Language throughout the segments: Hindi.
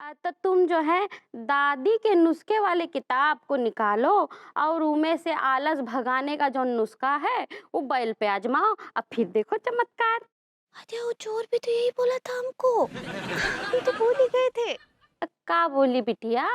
तो तुम जो है दादी के नुस्खे वाले किताब को निकालो और उनमें से आलस भगाने का जो नुस्खा है वो बैल पे आजमाओ। अब फिर देखो चमत्कार। अरे वो चोर भी तो यही बोला था हमको। हम तो भूल ही गए थे। का बोली बिटिया?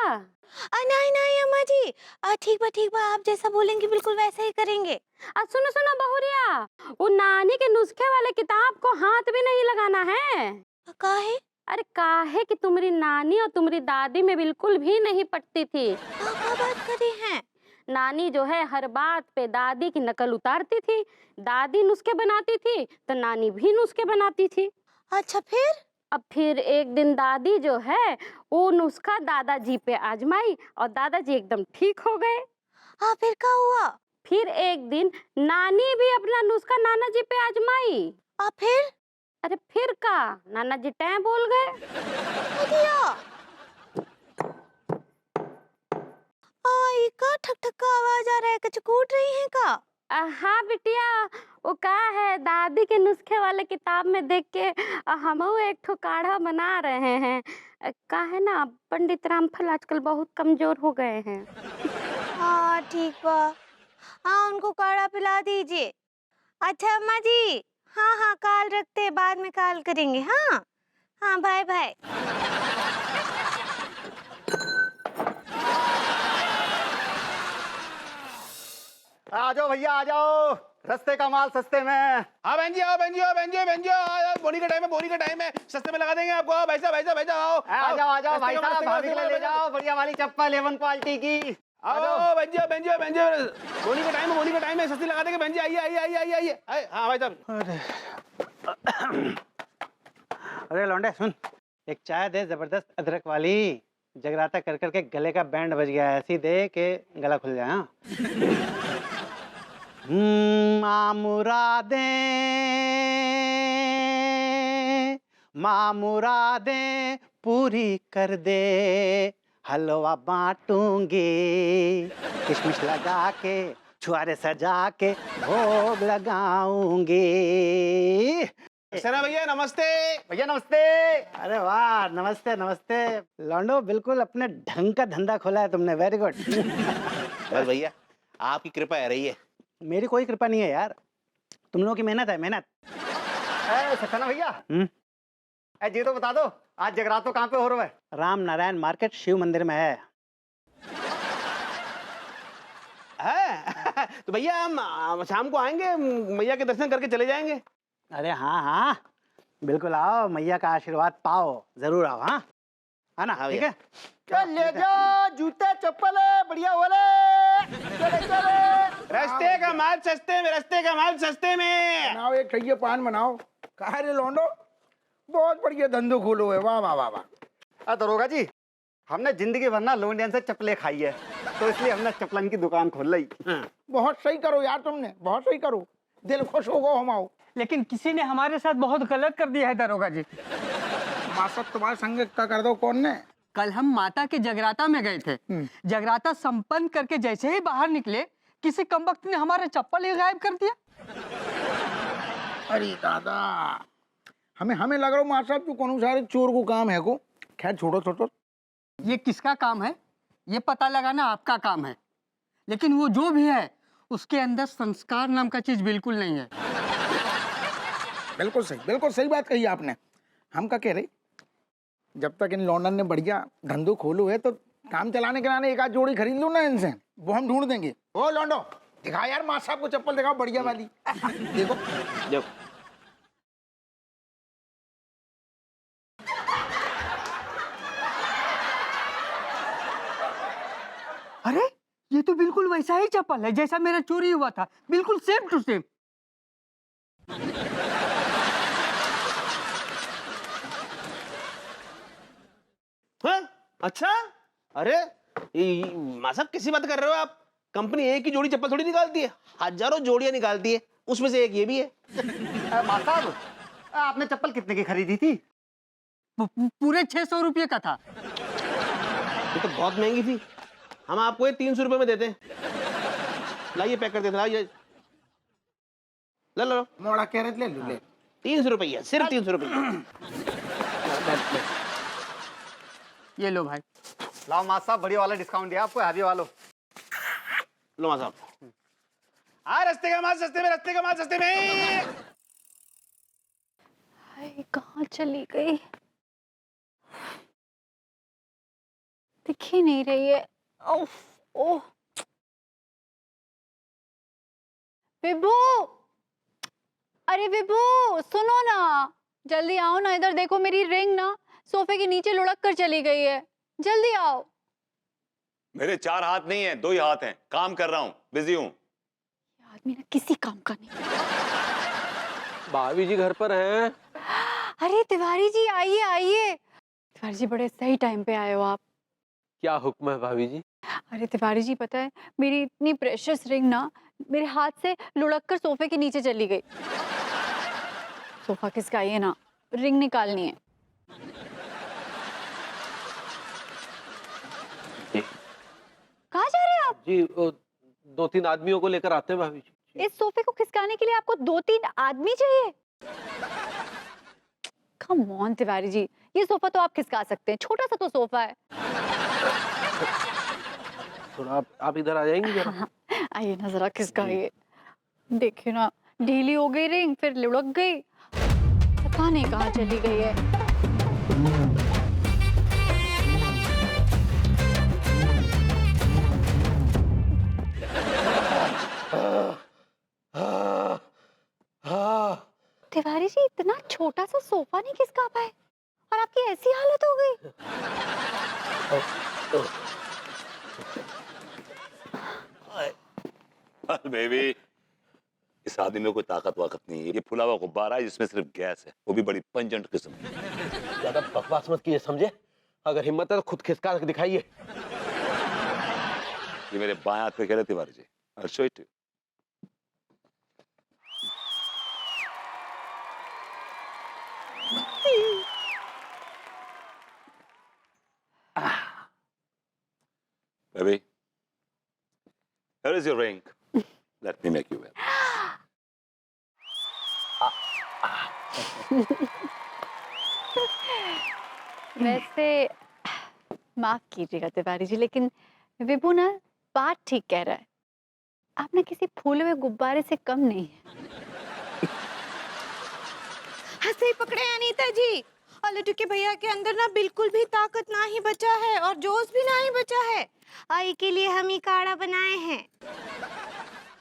नहीं नहीं अम्मा जी। ठीक बा आप जैसा बोलेंगे बिल्कुल वैसा ही करेंगे। सुनो सुनो बहुरिया, वो नानी के नुस्खे वाले किताब को हाथ भी नहीं लगाना है। का है? अरे काहे कि तुम्हारी नानी और तुम्हारी दादी में बिल्कुल भी नहीं पटती थी। का बात करे हैं? नानी जो है हर बात पे दादी की नकल उतारती थी। दादी नुस्खे बनाती थी तो नानी भी नुस्खे बनाती थी। अच्छा फिर? अब फिर एक दिन दादी जो है वो नुस्खा दादाजी पे आजमाई और दादाजी एकदम ठीक हो गए। हाँ फिर क्या हुआ? फिर एक दिन नानी भी अपना नुस्खा नाना जी पे आजमाई। फिर? अरे फिर का नाना जी टै बोल गए। दिया का ठक ठक का आवाज आ रहा है, कुछ कूट रही हैं का? हाँ बिटिया, वो का है दादी के नुस्खे वाले किताब में देख के हम एक ठो काढ़ा बना रहे हैं। का है ना पंडित रामफल आजकल बहुत कमजोर हो गए हैं। हाँ ठीक बा। हाँ उनको काढ़ा पिला दीजिए। अच्छा अम्मा जी। हाँ हाँ काल रखते, बाद में काल करेंगे। हाँ हाँ बाय बाय। आ जाओ भैया आ जाओ, रस्ते का माल सस्ते में। हाँ बहन जी आओ, बहन जी आओ, बहन जी बहन जी आओ, बोनी का टाइम है, बोनी का टाइम है, सस्ते में लगा देंगे आपको। आओ भाई साहब आओ। आ जाओ भाई साहब, भाभी के लिए ले जाओ बढ़िया वाली चप्पल A1 क्वालिटी की। आओ बहन जी बोनी का टाइम है, सस्ती लगा देंगे बहन जी। आइए। हाँ भाई साहब। अरे लौंडे सुन, एक चाय दे जबरदस्त अदरक वाली। जगराता कर करके गले का बैंड बज गया है, ऐसी दे के गला खुल जाए। हाँ माँ मुरादें पूरी कर दे, हलवा बांटूंगी किशमिश लगा के, छुआरे सजा के भोग लगाऊंगी। सना भैया नमस्ते। भैया नमस्ते। अरे वाह, नमस्ते नमस्ते। लौंडो बिल्कुल अपने ढंग का धंधा खोला है तुमने, वेरी गुड। बस भैया आपकी कृपा है रही है। मेरी कोई कृपा नहीं है यार, तुम लोगों की मेहनत है, मेहनत। सना भैया जी तो बता दो, आज जगरातो कहाँ पे हो रहा है? राम नारायण मार्केट शिव मंदिर में है। तो भैया हम शाम को आएंगे, मैया के दर्शन करके चले जाएंगे। अरे हाँ हाँ बिल्कुल आओ, मैया का आशीर्वाद पाओ, जरूर आओ। हाँ है ना? ठीक है, चल ले जा जूते चप्पल बढ़िया वाले। चले रास्ते का माल सस्ते में। बनाओ एक ठैया पान बनाओ। कहा रे लौंडो, बहुत बढ़िया धंधो खोलो है। वाह वाह वाह वाह। दरोगा जी, हमने जिंदगी भर ना लोंडियन से चप्पलें खाई है, तो इसलिए हमने चप्पलन की दुकान खोल ली। बहुत सही करो यार, तुमने बहुत सही करो, दिल खुश होगा हमाओ। लेकिन किसी ने हमारे साथ बहुत गलत कर दिया है दरोगा जी। मासक तुम्हारे संग का कर दो। कौन ने? कल हम माता के जगराता में गए थे। जगराता संपन्न करके जैसे ही बाहर निकले, किसी कमबख्त ने हमारा चप्पल ही गायब कर दिया। अरे दादा, हमें लग रहा मार साहब कौन सारे चोर को काम है को। खैर छोड़ो। ये किसका काम है ये पता लगाना आपका काम है, लेकिन वो जो भी है उसके अंदर संस्कार नाम का चीज बिल्कुल नहीं है। बिल्कुल सही बात कही आपने। हम क्या कह रहे, जब तक इन लौंडन ने बढ़िया धंधो खोलो है तो काम चलाने के लाने एक आध जोड़ी खरीद लो ना इनसे, वो हम ढूंढ देंगे। ओ लौंडो दिखाओ यार, माँ साहब को चप्पल दिखाओ बढ़िया वाली। देखो अरे ये तो बिल्कुल वैसा ही चप्पल है जैसा मेरा चोरी हुआ था, बिल्कुल सेम टू सेम। हाँ? अच्छा, अरे मासा किसी बात कर रहे हो आप? कंपनी एक ही जोड़ी चप्पल थोड़ी निकालती है, हजारों जोड़ियां निकालती है, उसमें से एक ये भी है। माँ साहब, आपने चप्पल कितने की खरीदी थी? पूरे 600 रुपये का था। ये तो बहुत महंगी थी, हम आपको ये 300 रुपये में देते हैं। लाइए पैक कर देते, लाइए लो मोड़ा कह रहे ले 300 रुपये, सिर्फ 300 रुपये। ये लो भाई। लाओ माँ साहब, बढ़िया वाला डिस्काउंट दिया आपको, हैवी वालो। लो माँ साहब। रस्ते का माल सस्ते में, रस्ते का माल सस्ते में। हाय, कहाँ चली गई? दिख ही नहीं रही है। ओह ओह, विभू, अरे विभू सुनो ना, जल्दी आओ ना, इधर देखो मेरी रिंग ना सोफे के नीचे लुढ़क कर चली गई है, जल्दी आओ। मेरे 4 हाथ नहीं है, 2 ही हाथ हैं, काम कर रहा हूँ, बिजी हूँ। आदमी ना किसी काम का नहीं। भाभी जी घर पर हैं? अरे तिवारी जी आइए आइए। तिवारी जी बड़े सही टाइम पे आए हो आप। क्या हुक्म है भाभी जी? अरे तिवारी जी पता है, मेरी इतनी प्रेशियस रिंग ना मेरे हाथ से लुढ़क कर सोफे के नीचे चली गई। सोफा खिसकाइए ना, रिंग निकालनी है। कहाँ जा रहे हैं आप? जी 2-3 आदमियों को लेकर आते हैं भाभी जी। इस सोफे को खिसकाने के लिए आपको 2-3 आदमी चाहिए? कम ऑन तिवारी जी, ये सोफा तो आप खिसका सकते हैं, छोटा सा तो सोफा है। थोड़ा आप इधर आ जाएंगे जरा? हाँ, आइए ना जरा खिसकाइए। देखिए ना, ढीली हो गई रिंग, फिर लुढ़क गई, पता नहीं कहाँ चली गई है। तिवारी जी इतना छोटा सा सोफा नहीं खिसका पाए और आपकी ऐसी हालत हो गई। बेबी, इस आदमी में कोई ताकत वाकत नहीं है, ये फुला हुआ गुब्बारा है जिसमें सिर्फ गैस है, वो भी बड़ी पंजेंट किस्म की। ज्यादा बकवास मत कीजिए, समझे? अगर हिम्मत है तो खुद खिसका के दिखाइए। ये मेरे बाएं हाथ पे खेले Tiwari ji. I'll show it to you. Baby, here is your ring. Let me make you wear. वैसे माफ कीजिएगा तिवारी जी, लेकिन विभू ना बात ठीक कह रहा है, आप ना किसी फूले हुए गुब्बारे से कम नहीं है। हंसी पकड़े अनीता जी, और लड्डू के भैया के अंदर ना बिल्कुल भी ताकत ना ही बचा है और जोश भी ना ही बचा है। आई के लिए हम ही काढ़ा बनाए हैं।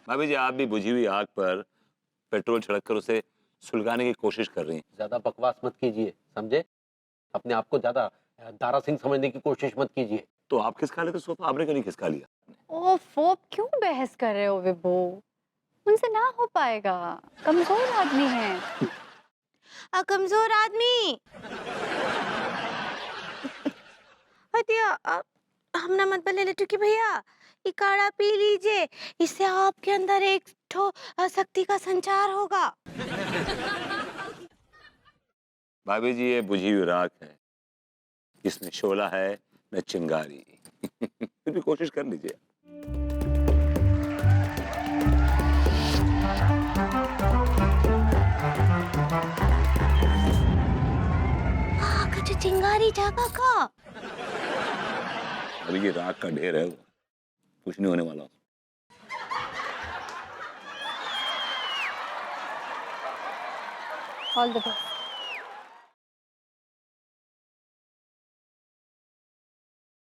भाभी जी, आप भी बुझी हुई आग पर पेट्रोल छिड़क कर उसे सुलगाने की कोशिश कर रही हैं। ज्यादा बकवास मत कीजिए, समझे? अपने आप को ज्यादा दारा सिंह समझने की कोशिश मत कीजिए। तो आप खिसका लेते सोफा, आपने क्यों नहीं खिसका लिया? ओफो, क्यों बहस कर रहे हो विभू? उनसे ना हो पाएगा, कमजोर आदमी है। कमजोर आदमी हम ना मत बोले लड्डू के भैया, ये काढ़ा पी लीजिए, इससे आपके अंदर एक ठो शक्ति का संचार होगा। भाभी जी, ये बुझी हुई राख है, इसमें शोला है न चिंगारी। फिर भी कोशिश कर लीजिए। चिंगारी जागा का अभी ये राख का ढेर है, कुछ नहीं होने वाला। All the best.